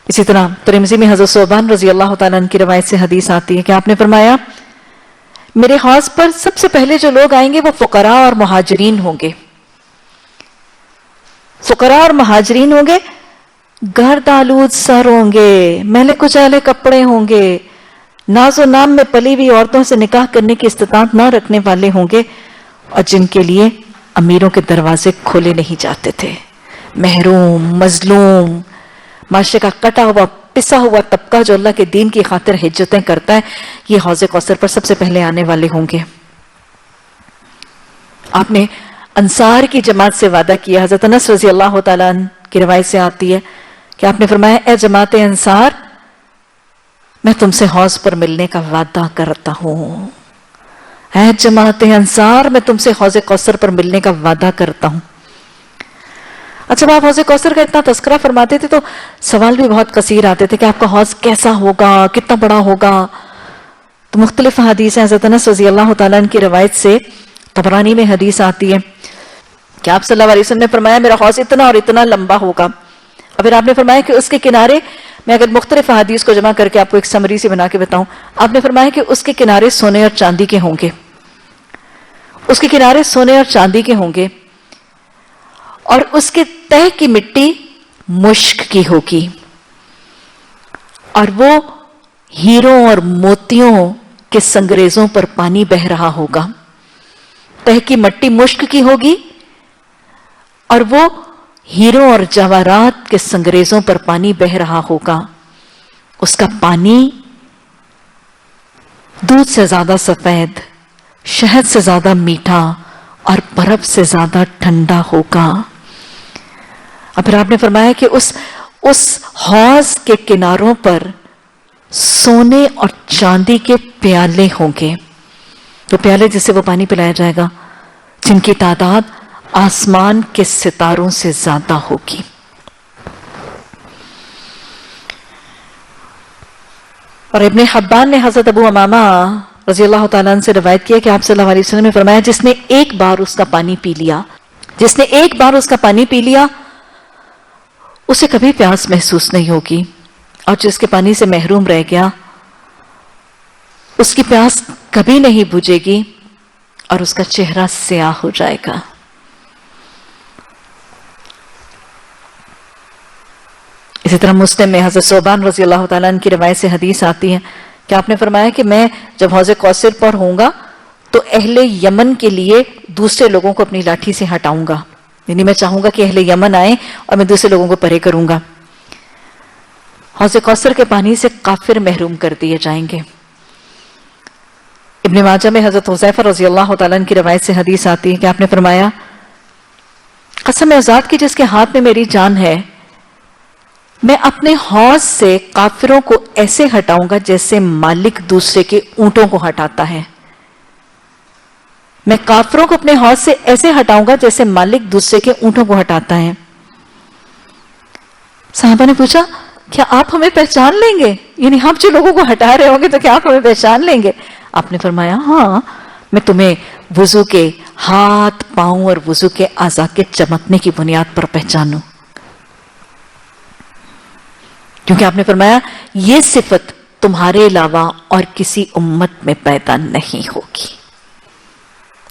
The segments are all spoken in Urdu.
اسی طرح ترمذی میں حضرت ثوبان رضی اللہ تعالیٰ عنہ کی روایت سے حدیث آتی ہے کہ آپ نے فرمایا میرے حوض پر سب سے پہلے جو لوگ آئیں گے وہ فقراء اور مہاجرین ہوں گے. فقراء اور مہاجرین ہوں گے، گرد آلود سر ہوں گے، میلے کچیلے کپڑے ہوں گے، ناز و نام میں پلی ہوئی عورتوں سے نکاح کرنے کی استطاعت نہ رکھنے والے ہوں گے، اور جن کے لیے امیروں کے دروازے کھولے نہیں جاتے تھے. محروم، مظلوم، معاشرے کا کٹا ہوا پسا ہوا طبقہ جو اللہ کے دین کی خاطر ہجرتیں کرتا ہے، یہ حوض کوثر پر سب سے پہلے آنے والے ہوں گے. آپ نے انصار کی جماعت سے وعدہ کیا. حضرت انس رضی اللہ تعالیٰ عنہ کی روایت سے آتی ہے کہ آپ نے فرمایا اے جماعت انصار، میں تم سے حوض پر ملنے کا وعدہ کرتا ہوں. اے جماعت انصار، میں تم سے حوض کوثر پر ملنے کا وعدہ کرتا ہوں. اچھا، جب آپ حوض کوثر کا اتنا تذکرہ فرماتے تھے تو سوال بھی بہت کثیر آتے تھے کہ آپ کا حوض کیسا ہوگا، کتنا بڑا ہوگا. تو مختلف حدیث ہیں. حضرت انس رضی اللہ تعالیٰ عنہ کی روایت سے طبرانی میں حدیث آتی ہے کہ آپ صلی اللہ علیہ وسلم نے فرمایا میرا حوض اتنا اور اتنا لمبا ہوگا. اور پھر آپ نے فرمایا کہ اس کے کنارے، میں اگر مختلف حدیث کو جمع کر کے آپ کو ایک سمری سے بنا کے بتاؤں، آپ نے فرمایا کہ اس کے کنارے سونے اور چاندی کے ہوں گے. اس کے کنارے سونے اور چاندی کے ہوں گے، اور اس کے تہ کی مٹی مشک کی ہوگی، اور وہ ہیروں اور موتیوں کے سنگریزوں پر پانی بہ رہا ہوگا. تہ کی مٹی مشک کی ہوگی اور وہ ہیروں اور جواہرات کے سنگریزوں پر پانی بہ رہا ہوگا. اس کا پانی دودھ سے زیادہ سفید، شہد سے زیادہ میٹھا اور برف سے زیادہ ٹھنڈا ہوگا. اور پھر آپ نے فرمایا کہ اس حوض کے کناروں پر سونے اور چاندی کے پیالے ہوں گے. وہ پیالے جس سے وہ پانی پلایا جائے گا، جن کی تعداد آسمان کے ستاروں سے زیادہ ہوگی. اور ابن حبان نے حضرت ابو امامہ رضی اللہ تعالیٰ عنہ سے روایت کیا کہ آپ صلی اللہ علیہ وسلم نے فرمایا جس نے ایک بار اس کا پانی پی لیا، جس نے ایک بار اس کا پانی پی لیا، اسے کبھی پیاس محسوس نہیں ہوگی، اور جس کے پانی سے محروم رہ گیا اس کی پیاس کبھی نہیں بجھے گی اور اس کا چہرہ سیاہ ہو جائے گا. اسی طرح مسلم میں حضرت ثوبان رضی اللہ تعالیٰ عنہ کی روایت سے حدیث آتی ہے کہ آپ نے فرمایا کہ میں جب حوض کوثر پر ہوں گا تو اہل یمن کے لیے دوسرے لوگوں کو اپنی لاٹھی سے ہٹاؤں گا. یعنی میں چاہوں گا کہ اہل یمن آئیں اور میں دوسرے لوگوں کو پرے کروں گا. حوض کوثر کے پانی سے کافر محروم کر دیے جائیں گے. ابن ماجہ میں حضرت حذیفہ رضی اللہ تعالیٰ عنہ کی روایت سے حدیث آتی ہے کہ آپ نے فرمایا قسم ہے ذات کی جس کے ہاتھ میں میری جان ہے، میں اپنے حوض سے کافروں کو ایسے ہٹاؤں گا جیسے مالک دوسرے کے اونٹوں کو ہٹاتا ہے. میں کافروں کو اپنے حوض سے ایسے ہٹاؤں گا جیسے مالک دوسرے کے اونٹوں کو ہٹاتا ہے. صحابہ نے پوچھا کیا آپ ہمیں پہچان لیں گے؟ یعنی ہم جو لوگوں کو ہٹا رہے ہوں گے تو کیا آپ ہمیں پہچان لیں گے؟ آپ نے فرمایا ہاں، میں تمہیں وضو کے ہاتھ، پاؤں اور وضو کے اعضاء کے چمکنے کی بنیاد پر پہچانوں. کیونکہ آپ نے فرمایا یہ صفت تمہارے علاوہ اور کسی امت میں پیدا نہیں ہوگی.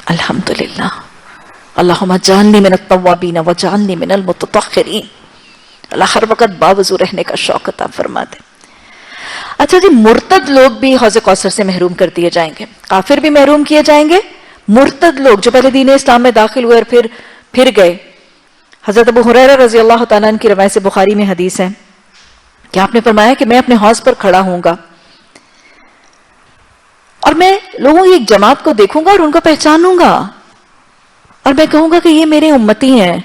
الحمدللہ. اللہم اجعلنی من التوابین واجعلنی من المتطہرین. اللہ ہر وقت باوضو رہنے کا شوق عطا فرما دے. اچھا جی، مرتد لوگ بھی حوض کوثر سے محروم کر دیے جائیں گے. کافر بھی محروم کیے جائیں گے. مرتد لوگ جو پہلے دین اسلام میں داخل ہوئے اور پھر گئے. حضرت ابو ہریرہ رضی اللہ تعالیٰ عنہ کی روایت سے بخاری میں حدیث ہے کہ آپ نے فرمایا کہ میں اپنے حوض پر کھڑا ہوں گا اور میں لوگوں کی ایک جماعت کو دیکھوں گا اور ان کو پہچانوں گا اور میں کہوں گا کہ یہ میرے امتی ہیں،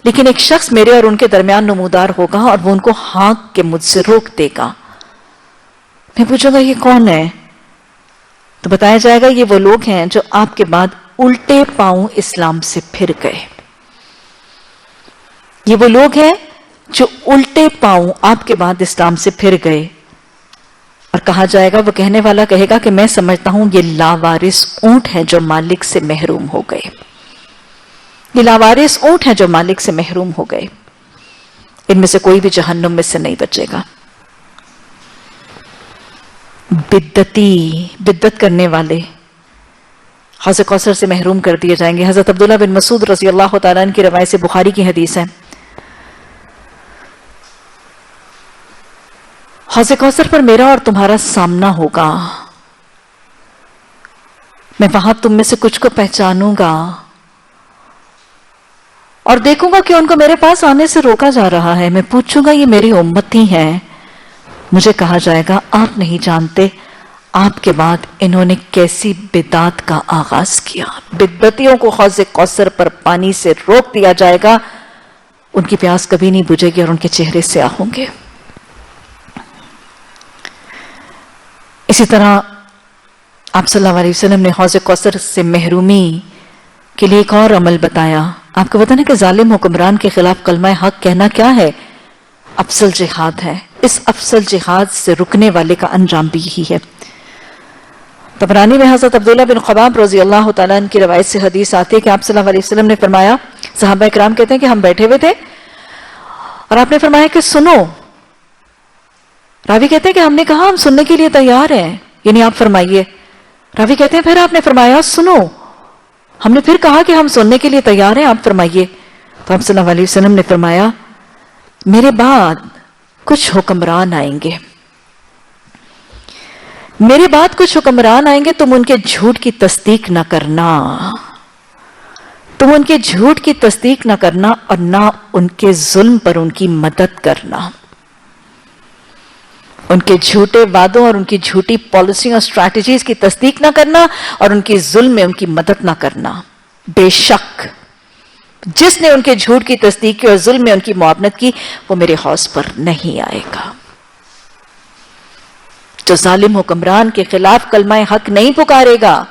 لیکن ایک شخص میرے اور ان کے درمیان نمودار ہوگا اور وہ ان کو ہانک کے مجھ سے روک دے گا. میں پوچھوں گا یہ کون ہے؟ تو بتایا جائے گا یہ وہ لوگ ہیں جو آپ کے بعد الٹے پاؤں اسلام سے پھر گئے. یہ وہ لوگ ہیں جو الٹے پاؤں آپ کے بعد اسلام سے پھر گئے. اور کہا جائے گا، وہ کہنے والا کہے گا کہ میں سمجھتا ہوں یہ لاوارث اونٹ ہیں جو مالک سے محروم ہو گئے. یہ لاوارث اونٹ ہیں جو مالک سے محروم ہو گئے. ان میں سے کوئی بھی جہنم میں سے نہیں بچے گا. بدت کرنے والے حوض کوثر سے محروم کر دیے جائیں گے. حضرت عبداللہ بن مسعود رضی اللہ تعالیٰ عنہ کی روایت سے بخاری کی حدیث ہے, حوض کوثر پر میرا اور تمہارا سامنا ہوگا, میں وہاں تم میں سے کچھ کو پہچانوں گا اور دیکھوں گا کہ ان کو میرے پاس آنے سے روکا جا رہا ہے. میں پوچھوں گا یہ میری امتی ہیں, مجھے کہا جائے گا آپ نہیں جانتے آپ کے بعد انہوں نے کیسی بدعت کا آغاز کیا. بدعتیوں کو حوض کوثر پر پانی سے روک دیا جائے گا, ان کی پیاس کبھی نہیں بجھے گی اور ان کے چہرے سیاہ ہوں گے. اسی طرح آپ صلی اللہ علیہ وسلم نے حوض کوثر سے محرومی کے لیے ایک اور عمل بتایا. آپ کو بتانا کہ ظالم حکمران کے خلاف کلمہ حق کہنا کیا ہے؟ افضل جہاد ہے. اس افضل جہاد سے رکنے والے کا انجام بھی یہی ہے. طبرانی میں حضرت عبداللہ بن خباب رضی اللہ تعالیٰ عنہ کی روایت سے حدیث آتی ہے کہ آپ صلی اللہ علیہ وسلم نے فرمایا, صحابہ اکرام کہتے ہیں کہ ہم بیٹھے ہوئے تھے اور آپ نے فرمایا کہ سنو. راوی کہتے ہیں کہ ہم نے کہا ہم سننے کے لیے تیار ہیں, یعنی آپ فرمائیے. راوی کہتے ہیں پھر آپ نے فرمایا سنو. ہم نے پھر کہا کہ ہم سننے کے لیے تیار ہیں, آپ فرمائیے. تو آپ صلی اللہ علیہ وسلم نے فرمایا میرے بعد کچھ حکمران آئیں گے, میرے بعد کچھ حکمران آئیں گے, تم ان کے جھوٹ کی تصدیق نہ کرنا, تم ان کے جھوٹ کی تصدیق نہ کرنا اور نہ ان کے ظلم پر ان کی مدد کرنا. ان کے جھوٹے وعدوں اور ان کی جھوٹی پالیسی اور اسٹریٹجیز کی تصدیق نہ کرنا اور ان کی ظلم میں ان کی مدد نہ کرنا. بے شک جس نے ان کے جھوٹ کی تصدیق کی اور ظلم میں ان کی معاونت کی وہ میرے حوض پر نہیں آئے گا. جو ظالم حکمران کے خلاف کلمہ حق نہیں پکارے گا,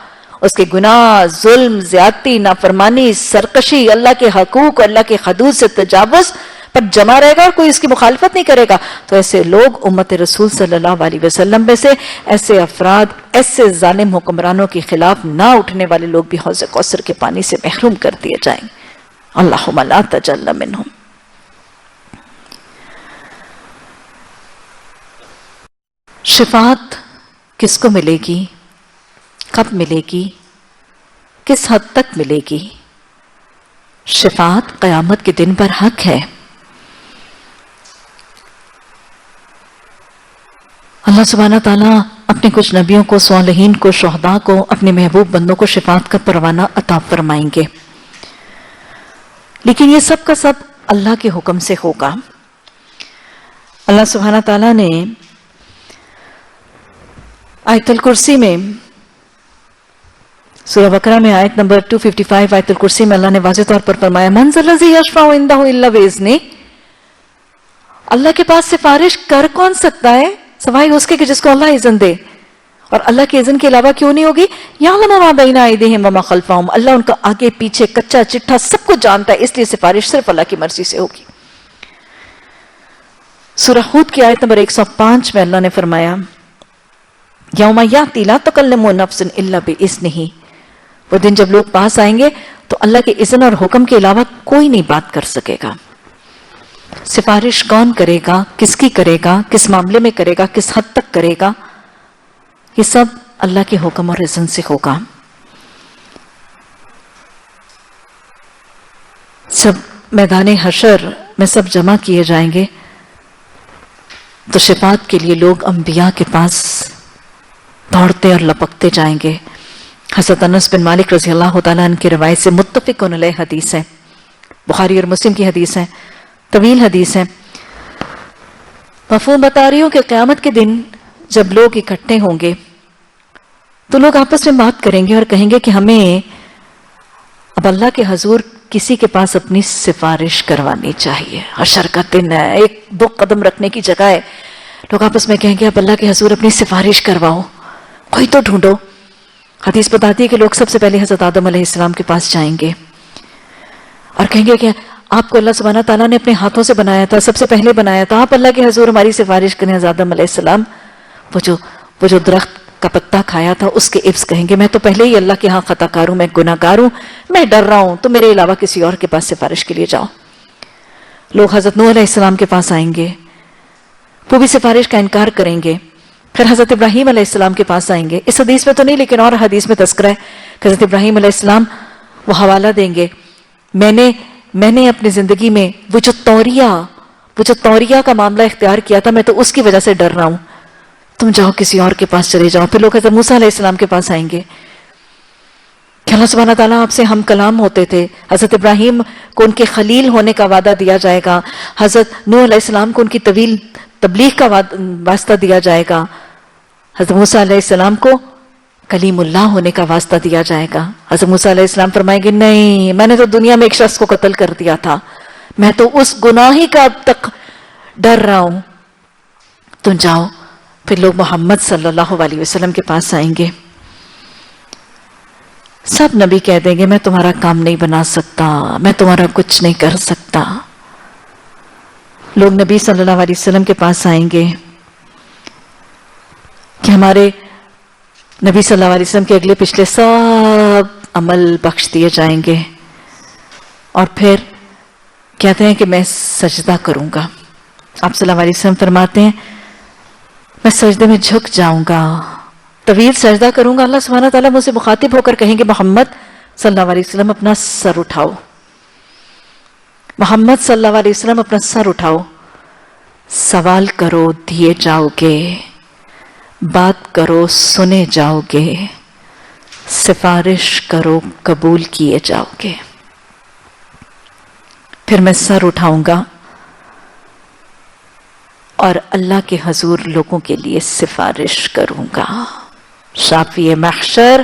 اس کے گناہ, ظلم, زیادتی, نافرمانی, سرکشی, اللہ کے حقوق اور اللہ کے حدود سے تجاوز پر جمع رہے گا اور کوئی اس کی مخالفت نہیں کرے گا, تو ایسے لوگ امت رسول صلی اللہ علیہ وسلم میں سے, ایسے افراد, ایسے ظالم حکمرانوں کے خلاف نہ اٹھنے والے لوگ بھی حوض کوثر کے پانی سے محروم کر دیے جائیں. اللہم لا تجعلنا منہم. شفاعت کس کو ملے گی, کب ملے گی, کس حد تک ملے گی؟ شفاعت قیامت کے دن پر حق ہے. اللہ سبحانہ تعالیٰ اپنے کچھ نبیوں کو, صالحین کو, شہداء کو, اپنے محبوب بندوں کو شفاعت کا پروانہ عطا فرمائیں گے, لیکن یہ سب کا سب اللہ کے حکم سے ہوگا. اللہ سبحانہ تعالیٰ نے آیت الکرسی میں, سورہ بقرہ میں آیت نمبر 255, آیت الکرسی میں اللہ نے واضح طور پر فرمایا من ذا الذی یشفع عندہ الا باذنہ. اللہ کے پاس سفارش کر کون سکتا ہے سوائے اس کے کہ جس کو اللہ اذن دے, اور اللہ کے اذن کے علاوہ کیوں نہیں ہوگی؟ یعلم ما بین ایدیہم وما خلفہم, اللہ ان کا آگے پیچھے کچا چٹھا سب کچھ جانتا ہے, اس لیے سفارش صرف اللہ کی مرضی سے ہوگی. سورہ ہود کی آیت نمبر 105 میں اللہ نے فرمایا یوم یاتی لا تکلم نفس الا باذنہ, وہ دن جب لوگ پاس آئیں گے تو اللہ کے اذن اور حکم کے علاوہ کوئی نہیں بات کر سکے گا. سفارش کون کرے گا, کس کی کرے گا, کس معاملے میں کرے گا, کس حد تک کرے گا, یہ سب اللہ کے حکم اور اذن سے ہوگا. سب میدان حشر میں سب جمع کیے جائیں گے تو شفاعت کے لیے لوگ انبیاء کے پاس دوڑتے اور لپکتے جائیں گے. حضرت انس بن مالک رضی اللہ تعالیٰ عنہ کی روایت سے متفق علیہ حدیث ہے, بخاری اور مسلم کی حدیث ہے, طویل حدیث ہے. مفہوم بتا رہی ہوں کہ قیامت کے دن جب لوگ اکٹھے ہوں گے تو لوگ آپس میں بات کریں گے اور کہیں گے کہ ہمیں اب اللہ کے حضور کسی کے پاس اپنی سفارش کروانی چاہیے. حشر کا دن ہے, ایک دو قدم رکھنے کی جگہ ہے, لوگ آپس میں کہیں گے اب اللہ کے حضور اپنی سفارش کرواؤ, کوئی تو ڈھونڈو. حدیث بتاتی ہے کہ لوگ سب سے پہلے حضرت آدم علیہ السلام کے پاس جائیں گے اور کہیں گے کہ آپ کو اللہ سبحانہ تعالیٰ نے اپنے ہاتھوں سے بنایا تھا, سب سے پہلے بنایا تھا, آپ اللہ کے حضور ہماری سفارش کریں. حضرت آدم علیہ السلام وہ جو درخت کا پتا کھایا تھا اس کے عفظ کہیں گے میں تو پہلے ہی اللہ کے ہاں خطا کار ہوں, میں گناہ گار ہوں, میں ڈر رہا ہوں, تو میرے علاوہ کسی اور کے پاس سفارش کے لیے جاؤ. لوگ حضرت نوح علیہ السلام کے پاس آئیں گے, وہ بھی سفارش کا انکار کریں گے. پھر حضرت ابراہیم علیہ السلام کے پاس آئیں گے. اس حدیث میں تو نہیں لیکن اور حدیث میں تذکرہ ہے کہ حضرت ابراہیم علیہ السلام وہ حوالہ دیں گے. میں نے اپنی زندگی میں وہ جو توریہ کا معاملہ اختیار کیا تھا، میں تو اس کی وجہ سے ڈر رہا ہوں، تم جاؤ کسی اور کے پاس چلے جاؤ. پھر لوگ حضرت موسیٰ علیہ السلام کے پاس آئیں گے کہ اللہ سبحانہ تعالیٰ آپ سے ہم کلام ہوتے تھے. حضرت ابراہیم کو ان کے خلیل ہونے کا وعدہ دیا جائے گا. حضرت نوح علیہ السلام کو ان کی طویل تبلیغ کا واسطہ دیا جائے گا. حضرت موسیٰ علیہ السلام کو کلیم اللہ ہونے کا واسطہ دیا جائے گا. حضرت موسیٰ علیہ السلام فرمائیں گے نہیں، میں نے تو دنیا میں ایک شخص کو قتل کر دیا تھا، میں تو اس گناہی کا اب تک ڈر رہا ہوں، تم جاؤ. پھر لوگ محمد صلی اللہ علیہ وسلم کے پاس آئیں گے. سب نبی کہہ دیں گے میں تمہارا کام نہیں بنا سکتا، میں تمہارا کچھ نہیں کر سکتا. لوگ نبی صلی اللہ علیہ وسلم کے پاس آئیں گے کہ ہمارے نبی صلی اللہ علیہ وسلم کے اگلے پچھلے سب عمل بخش دیے جائیں گے. اور پھر کہتے ہیں کہ میں سجدہ کروں گا. آپ صلی اللہ علیہ وسلم فرماتے ہیں میں سجدے میں جھک جاؤں گا، طویل سجدہ کروں گا. اللہ سبحانہ تعالیٰ مجھ سے مخاطب ہو کر کہیں گے محمد صلی اللہ علیہ وسلم اپنا سر اٹھاؤ، محمد صلی اللہ علیہ وسلم اپنا سر اٹھاؤ، سوال کرو دیے جاؤ گے، بات کرو سنے جاؤ گے، سفارش کرو قبول کیے جاؤ گے. پھر میں سر اٹھاؤں گا اور اللہ کے حضور لوگوں کے لیے سفارش کروں گا. شافی محشر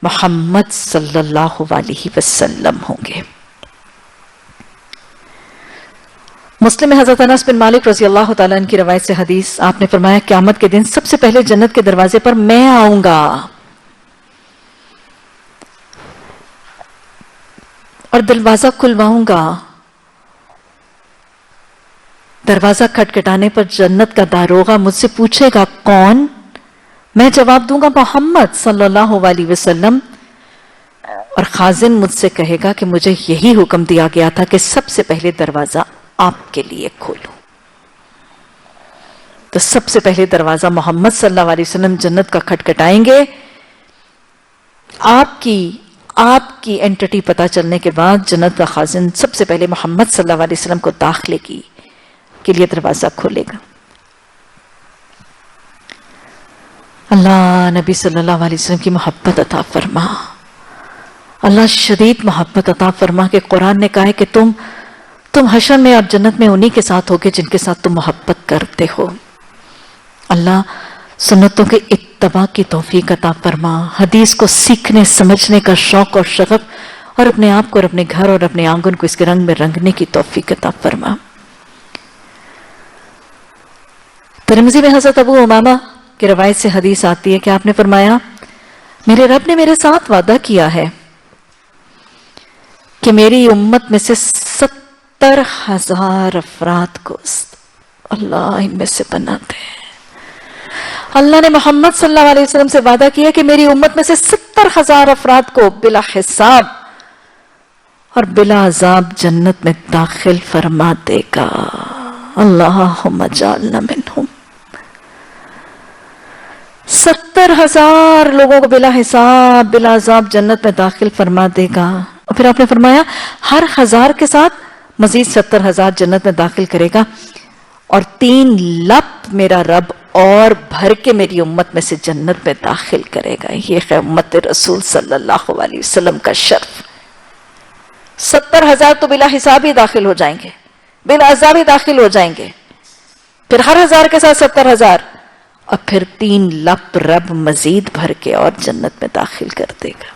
محمد صلی اللہ علیہ وسلم ہوں گے. مسلم میں حضرت انس بن مالک رضی اللہ تعالیٰ عنہ کی روایت سے حدیث، آپ نے فرمایا قیامت کے دن سب سے پہلے جنت کے دروازے پر میں آؤں گا اور دروازہ کھلواؤں گا. دروازہ کھٹکھٹانے پر جنت کا داروغہ مجھ سے پوچھے گا کون؟ میں جواب دوں گا محمد صلی اللہ علیہ وسلم. اور خازن مجھ سے کہے گا کہ مجھے یہی حکم دیا گیا تھا کہ سب سے پہلے دروازہ آپ کے لیے کھولو. تو سب سے پہلے دروازہ محمد صلی اللہ علیہ وسلم جنت کا کھٹکھٹائیں گے. آپ کی اینٹٹی پتہ چلنے کے بعد جنت کا خازن سب سے پہلے محمد صلی اللہ علیہ وسلم کو داخلے کے لیے دروازہ کھولے گا. اللہ نبی صلی اللہ علیہ وسلم کی محبت عطا فرما، اللہ شدید محبت عطا فرما کہ قرآن نے کہا ہے کہ تم حشر میں اور جنت میں انہی کے ساتھ ہوگے جن کے ساتھ تم محبت کرتے ہو. اللہ سنتوں کے اتباع کی توفیق عطا فرما، حدیث کو سیکھنے سمجھنے کا شوق اور شغف، اور اپنے آپ کو اور اپنے گھر اور اپنے آنگن کو اس کے رنگ میں رنگنے کی توفیق عطا فرما. ترمذی میں حضرت ابو امامہ کی روایت سے حدیث آتی ہے کہ آپ نے فرمایا میرے رب نے میرے ساتھ وعدہ کیا ہے کہ میری امت میں سے 70,000 افراد کو اللہ ان میں سے بناتے ہیں. اللہ نے محمد صلی اللہ علیہ وسلم سے وعدہ کیا کہ میری امت میں سے 70,000 افراد کو بلا حساب اور بلا عذاب جنت میں داخل فرما دے گا. اللہم اجعلنا منہم. 70,000 لوگوں کو بلا حساب بلا عذاب جنت میں داخل فرما دے گا. اور پھر آپ نے فرمایا ہر 1000 کے ساتھ مزید 70,000 جنت میں داخل کرے گا، اور 3 لپ میرا رب اور بھر کے میری امت میں سے جنت میں داخل کرے گا. یہ ہے امت رسول صلی اللہ علیہ وسلم کا شرف. 70,000 تو بلا حساب ہی داخل ہو جائیں گے، بلا عذاب ہی داخل ہو جائیں گے. پھر ہر 1000 کے ساتھ 70,000، اور پھر 3 لپ رب مزید بھر کے اور جنت میں داخل کر دے گا.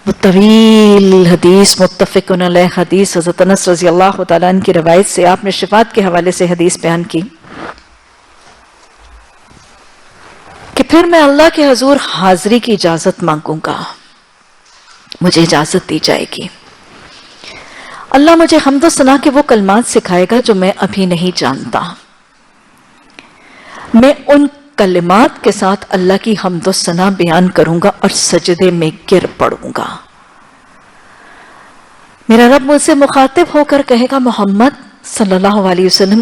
وہ طویل حدیث متفقن علیہ حدیث حضرت انس رضی اللہ تعالیٰ عنہ کی روایت سے آپ نے شفاعت کے حوالے سے حدیث بیان کی کہ پھر میں اللہ کے حضور حاضری کی اجازت مانگوں گا، مجھے اجازت دی جائے گی. اللہ مجھے حمد و ثنا کے وہ کلمات سکھائے گا جو میں ابھی نہیں جانتا. میں ان کلمات کے ساتھ اللہ کی حمد و ثنا بیان کروں گا اور سجدے میں گر پڑوں گا. میرا رب مجھ سے مخاطب ہو کر کہے گا محمد صلی اللہ علیہ وسلم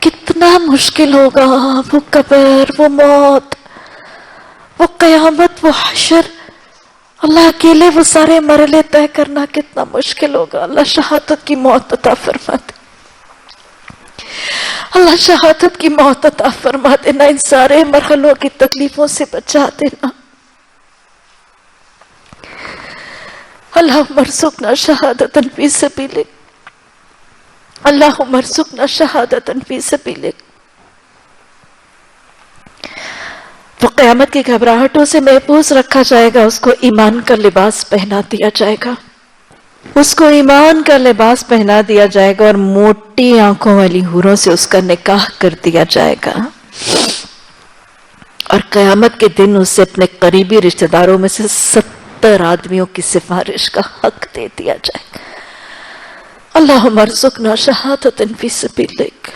کتنا مشکل ہوگا وہ قبر، وہ موت، وہ قیامت، وہ حشر، اللہ اکیلے وہ سارے مرحلے طے کرنا کتنا مشکل ہوگا۔ اللہ شہادت کی موت عطا فرما دے، اللہ شہادت کی موت عطا فرما دینا، ان سارے مرحلوں کی تکلیفوں سے بچا دینا۔ اللہم ارزقنا شہادتا فی سبیلک، اللہم ارزقنا شہادتا فی سبیلک۔ وہ قیامت کی گھبراہٹوں سے محفوظ رکھا جائے گا، اس کو ایمان کا لباس پہنا دیا جائے گا، اس کو ایمان کا لباس پہنا دیا جائے گا، اور موٹی آنکھوں والی حوروں سے اس کا نکاح کر دیا جائے گا، اور قیامت کے دن اسے اپنے قریبی رشتہ داروں میں سے 70 آدمیوں کی سفارش کا حق دے دیا جائے گا۔ اللہم ارزقنا شہادتا فی سبیلک۔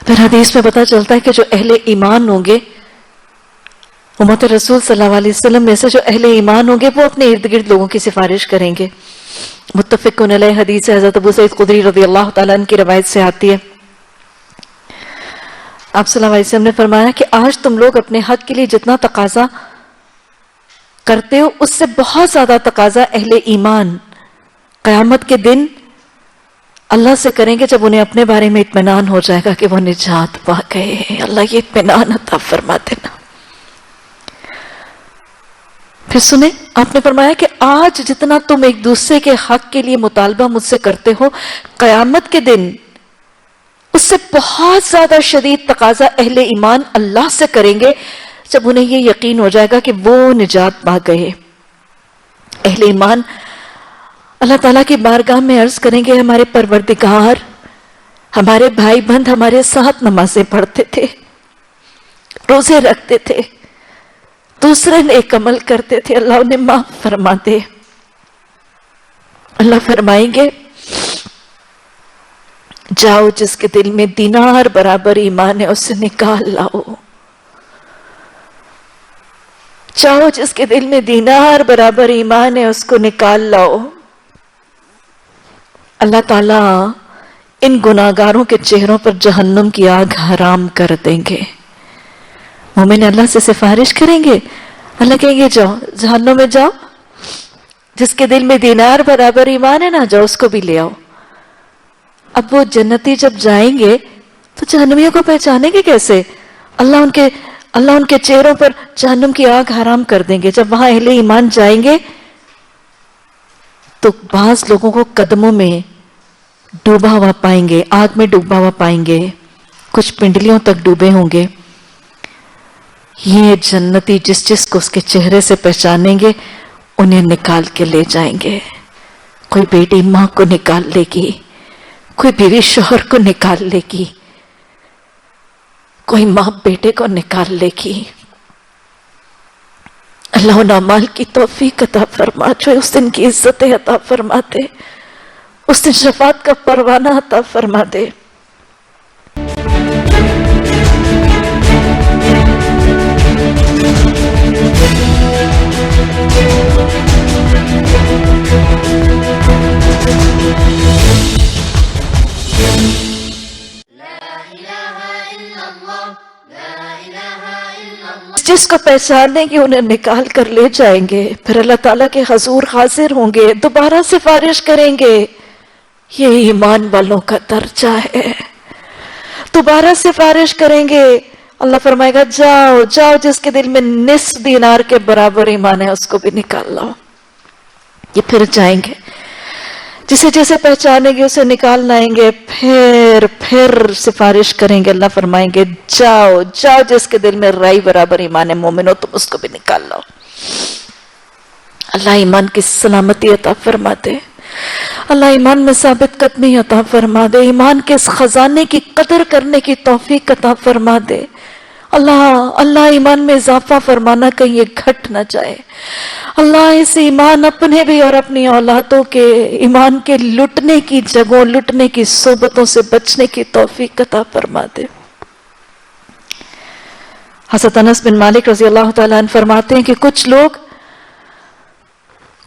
پھر حدیث میں پتہ چلتا ہے کہ جو اہل ایمان ہوں گے، امت رسول صلی اللہ علیہ وسلم میں سے جو اہل ایمان ہوں گے، وہ اپنے ارد گرد لوگوں کی سفارش کریں گے۔ متفقون علیہ حدیث حضرت ابو سعید خدری رضی اللہ تعالیٰ عنہ کی روایت سے آتی ہے، آپ صلی اللہ علیہ وسلم نے فرمایا کہ آج تم لوگ اپنے حق کے لیے جتنا تقاضا کرتے ہو، اس سے بہت زیادہ تقاضا اہل ایمان قیامت کے دن اللہ سے کریں گے، جب انہیں اپنے بارے میں اطمینان ہو جائے گا کہ وہ نجات پا گئے۔ اللہ یہ اطمینان عطا فرما دینا۔ پھر سنیں، آپ نے فرمایا کہ آج جتنا تم ایک دوسرے کے حق کے لیے مطالبہ مجھ سے کرتے ہو، قیامت کے دن اس سے بہت زیادہ شدید تقاضا اہل ایمان اللہ سے کریں گے، جب انہیں یہ یقین ہو جائے گا کہ وہ نجات پا گئے۔ اہل ایمان اللہ تعالیٰ کی بارگاہ میں عرض کریں گے، ہمارے پروردگار، ہمارے بھائی بہن ہمارے ساتھ نمازیں پڑھتے تھے، روزے رکھتے تھے، دوسرے نیک عمل کرتے تھے، اللہ انہیں معاف فرما دے۔ اللہ فرمائیں گے، جاؤ جس کے دل میں دینار برابر ایمان ہے اسے نکال لاؤ، جاؤ جس کے دل میں دینار برابر ایمان ہے اس کو نکال لاؤ۔ اللہ تعالیٰ ان گناہگاروں کے چہروں پر جہنم کی آگ حرام کر دیں گے۔ مومن اللہ سے سفارش کریں گے، اللہ کہیں گے جاؤ جہنم میں جاؤ، جس کے دل میں دینار برابر ایمان ہے نا، جاؤ اس کو بھی لے آؤ۔ اب وہ جنتی جب جائیں گے تو جہنمیوں کو پہچانیں گے کیسے؟ اللہ ان کے چہروں پر جہنم کی آگ حرام کر دیں گے۔ جب وہاں اہل ایمان جائیں گے تو بعض لوگوں کو قدموں میں ڈوبا ہوا پائیں گے، آگ میں ڈوبا ہوا پائیں گے، کچھ پنڈلیوں تک ڈوبے ہوں گے۔ یہ جنتی جس کو اس کے چہرے سے پہچانیں گے انہیں نکال کے لے جائیں گے۔ کوئی بیٹی ماں کو نکال لے گی، کوئی بیوی شوہر کو نکال لے گی، کوئی ماں بیٹے کو نکال لے گی۔ اللہ ان اعمال کی توفیق عطا فرما جو اس دن کی عزت عطا فرما دے، اس دن شفاعت کا پروانہ عطا فرما دے۔ جس کو پہچانیں گے انہیں نکال کر لے جائیں گے، پھر اللہ تعالیٰ کے حضور حاضر ہوں گے، دوبارہ سفارش کریں گے۔ یہ ایمان والوں کا درجہ ہے، دوبارہ سفارش کریں گے۔ اللہ فرمائے گا جاؤ جاؤ جس کے دل میں نصف دینار کے برابر ایمان ہے اس کو بھی نکال لاؤ۔ یہ پھر جائیں گے، جسے جسے پہچانیں گے اسے نکال لائیں گے، پھر سفارش کریں گے۔ اللہ فرمائیں گے جاؤ جاؤ جس کے دل میں رائی برابر ایمان ہے مومنو تم اس کو بھی نکال لاؤ۔ اللہ ایمان کی سلامتی عطا فرما دے، اللہ ایمان میں ثابت قدمی عطا فرما دے، ایمان کے اس خزانے کی قدر کرنے کی توفیق عطا فرما دے۔ اللہ ایمان میں اضافہ فرمانا کہیں یہ گھٹ نہ جائے۔ اللہ اس ایمان اپنے بھی اور اپنی اولادوں کے ایمان کے لٹنے کی جگہوں، لٹنے کی صحبتوں سے بچنے کی توفیق عطا فرما دے۔ حضرت انس بن مالک رضی اللہ تعالیٰ عنہ فرماتے ہیں کہ کچھ لوگ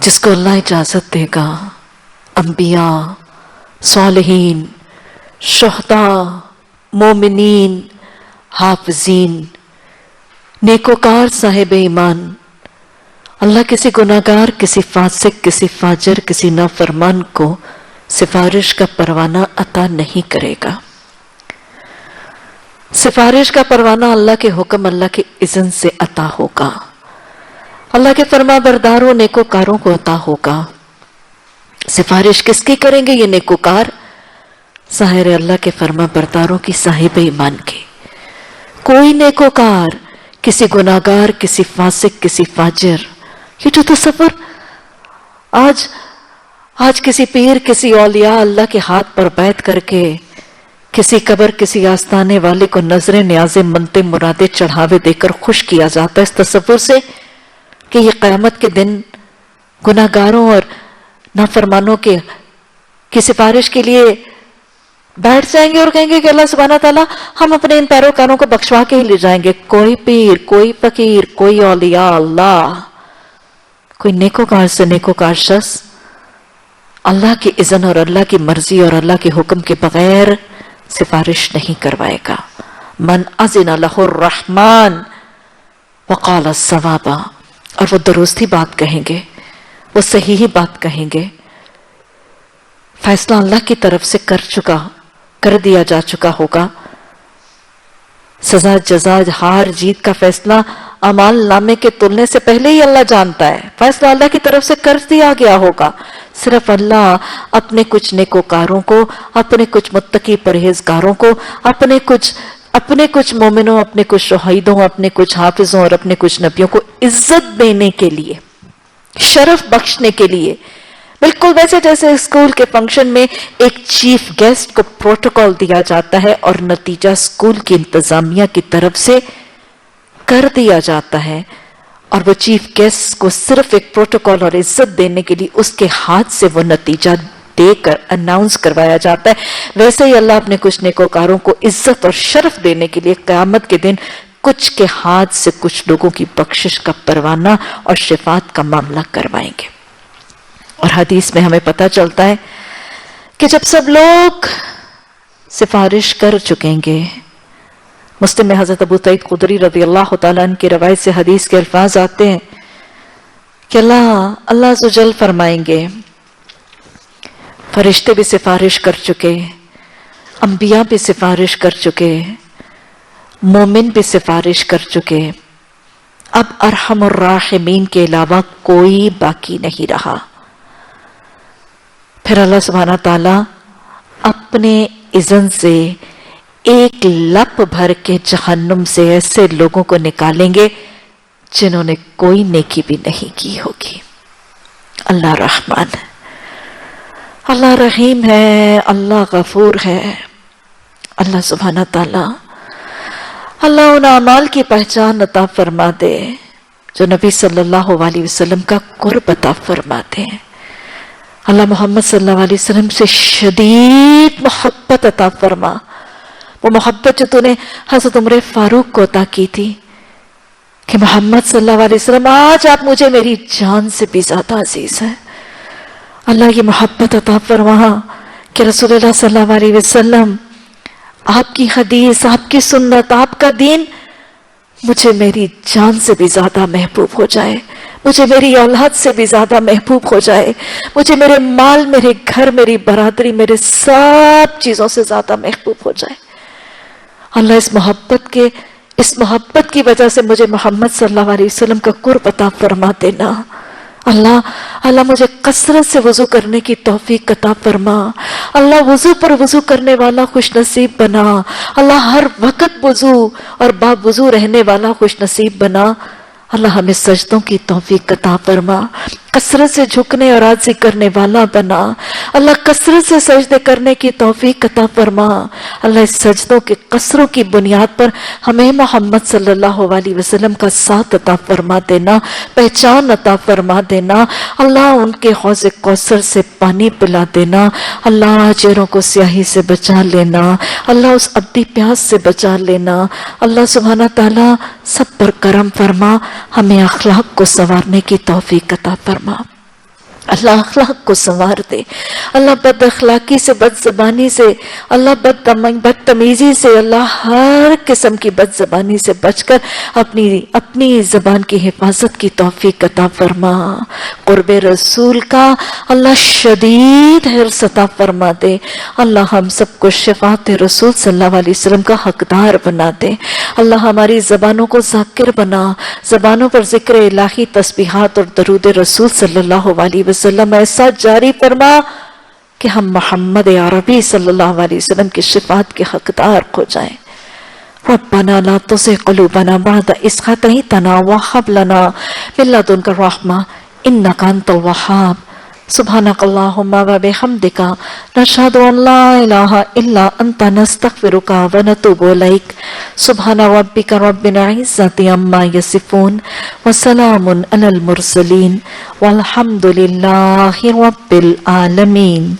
جس کو اللہ اجازت دے گا انبیاء، صالحین، شہداء، مومنین، حافظین، نیکوکار، صاحب ایمان، اللہ کسی گناہگار، کسی فاسق، کسی فاجر، کسی نافرمان کو سفارش کا پروانہ عطا نہیں کرے گا۔ سفارش کا پروانہ اللہ کے حکم، اللہ کے اذن سے عطا ہوگا، اللہ کے فرما برداروں نیکوکاروں کو عطا ہوگا۔ سفارش کس کی کریں گے یہ نیکوکار؟ ظاہر اللہ کے فرما برداروں کی، صاحب ایمان کی۔ کوئی نیکوکار کسی گناہگار، کسی فاسق، کسی فاجر، یہ جو تصور آج کسی پیر، کسی اولیاء اللہ کے ہاتھ پر بیعت کر کے کسی قبر، کسی آستانے والے کو نظریں نیازیں، منتیں، مرادیں، چڑھاوے دے کر خوش کیا جاتا ہے اس تصور سے کہ یہ قیامت کے دن گناہگاروں اور نافرمانوں کی سفارش کے لیے بیٹھ جائیں گے اور کہیں گے کہ اللہ سبحانہ تعالیٰ ہم اپنے ان پیروکاروں کو بخشوا کے ہی لے جائیں گے۔ کوئی پیر، کوئی فقیر، کوئی اولیاء اللہ، کوئی نیکوکار سے نیکوکار شخص اللہ کی اذن اور اللہ کی مرضی اور اللہ کے حکم کے بغیر سفارش نہیں کروائے گا۔ من اذن لہ الرحمن وقال الصواب، اور وہ درستی بات کہیں گے، وہ صحیح بات کہیں گے۔ فیصلہ اللہ کی طرف سے کر دیا جا چکا ہوگا۔ سزا، جزا، ہار جیت کا فیصلہ اعمال نامے کے تلنے سے پہلے ہی اللہ جانتا ہے۔ فیصلہ اللہ کی طرف سے کر دیا گیا ہوگا۔ صرف اللہ اپنے کچھ نیکوکاروں کو، اپنے کچھ متقی پرہیزگاروں کو، اپنے کچھ مومنوں، اپنے کچھ شہیدوں، اپنے کچھ حافظوں اور اپنے کچھ نبیوں کو عزت دینے کے لیے، شرف بخشنے کے لیے، بالکل ویسے جیسے اسکول کے فنکشن میں ایک چیف گیسٹ کو پروٹوکول دیا جاتا ہے اور نتیجہ اسکول کی انتظامیہ کی طرف سے کر دیا جاتا ہے، اور وہ چیف گیسٹ کو صرف ایک پروٹوکول اور عزت دینے کے لیے اس کے ہاتھ سے وہ نتیجہ دے کر اناؤنس کروایا جاتا ہے، ویسے ہی اللہ اپنے کچھ نیکوکاروں کو عزت اور شرف دینے کے لیے قیامت کے دن کچھ کے ہاتھ سے کچھ لوگوں کی بخشش کا پروانہ اور شفاعت کا معاملہ کروائیں گے۔ اور حدیث میں ہمیں پتہ چلتا ہے کہ جب سب لوگ سفارش کر چکیں گے، مسلم میں حضرت ابو سعید خدری رضی اللہ تعالیٰ عنہ کی روایت سے حدیث کے الفاظ آتے ہیں کہ اللہ عز و جل فرمائیں گے فرشتے بھی سفارش کر چکے، انبیاء بھی سفارش کر چکے، مومن بھی سفارش کر چکے، اب ارحم الراحمین کے علاوہ کوئی باقی نہیں رہا۔ پھر اللہ سبحانہ تعالیٰ اپنے اذن سے ایک لپ بھر کے جہنم سے ایسے لوگوں کو نکالیں گے جنہوں نے کوئی نیکی بھی نہیں کی ہوگی۔ اللہ رحمان ہے، اللہ رحیم ہے، اللہ غفور ہے۔ اللہ سبحانہ تعالیٰ اللہ ان اعمال کی پہچان عطا فرما دے جو نبی صلی اللہ علیہ وسلم کا قرب عطا فرما دے۔ اللہ محمد صلی اللہ علیہ وسلم سے شدید محبت عطا فرما، وہ محبت جو تو نے حضرت عمر فاروق کو عطا کی تھی کہ محمد صلی اللہ علیہ وسلم آج آپ مجھے میری جان سے بھی زیادہ عزیز ہیں۔ اللہ یہ محبت عطا فرما کہ رسول اللہ صلی اللہ علیہ وسلم، آپ کی حدیث، آپ کی سنت، آپ کا دین مجھے میری جان سے بھی زیادہ محبوب ہو جائے، مجھے میری اولاد سے بھی زیادہ محبوب ہو جائے، مجھے میرے مال، میرے گھر، میری برادری، میرے سب چیزوں سے زیادہ محبوب ہو جائے۔ اللہ اس محبت کی وجہ سے مجھے محمد صلی اللہ علیہ وسلم کا قرب عطا فرما دینا۔ اللہ مجھے کثرت سے وضو کرنے کی توفیق عطا فرما۔ اللہ وضو پر وضو کرنے والا خوش نصیب بنا۔ اللہ ہر وقت وضو اور باب وضو رہنے والا خوش نصیب بنا۔ اللہ ہمیں سجدوں کی توفیق عطا فرما، کثرت سے جھکنے اور عاجزی کرنے والا بنا۔ اللہ کثرت سے سجدے کرنے کی توفیق عطا فرما۔ اللہ اس سجدوں کے قصروں کی بنیاد پر ہمیں محمد صلی اللہ علیہ وسلم کا ساتھ عطا فرما دینا، پہچان عطا فرما دینا۔ اللہ ان کے حوض کوثر سے پانی پلا دینا۔ اللہ چہروں کو سیاہی سے بچا لینا۔ اللہ اس ابدی پیاس سے بچا لینا۔ اللہ سبحانہ تعالیٰ سب پر کرم فرما، ہمیں اخلاق کو سنوارنے کی توفیق عطا فرما۔ اللہ اخلاق کو سنوار دے، اللہ بد اخلاقی سے، بد زبانی سے، اللہ بدتمیزی سے، اللہ ہر قسم کی بد زبانی سے بچ کر اپنی زبان کی حفاظت کی توفیق عطا فرما، قرب رسول کا اللہ شدید حرص عطا فرما دے، اللہ ہم سب کو شفاعت رسول صلی اللہ علیہ وسلم کا حقدار بنا دے، اللہ ہماری زبانوں کو ذاکر بنا، زبانوں پر ذکر الہی، تسبیحات اور درود رسول صلی اللہ علیہ وسلم ایسا جاری فرما کہ ہم محمد عربی صلی اللہ علیہ وسلم کی شفاعت کے حقدار ہو جائیں۔ ربنا لا تزغ قلوبنا بعد إذ هديتنا وهب لنا من لدنك الرحمة إنك أنت الوهاب سبحانك اللهم وبحمدك نشهد أن لا إله إلا أنت نستغفرك ونتوب إليك سبحان ربك رب العزة عما يصفون وسلام على المرسلين والحمد لله رب العالمين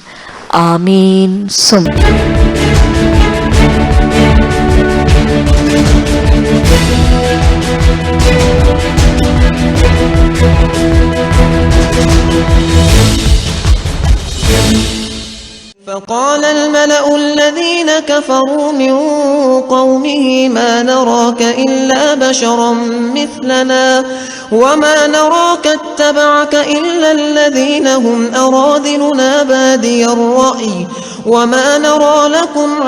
آمين فقال الملأ الذين كفروا من قومه ما نراك إلا بشرا مثلنا وما نراك اتبعك إلا الذين هم أراذلنا بادي الرأي وما نرى لكم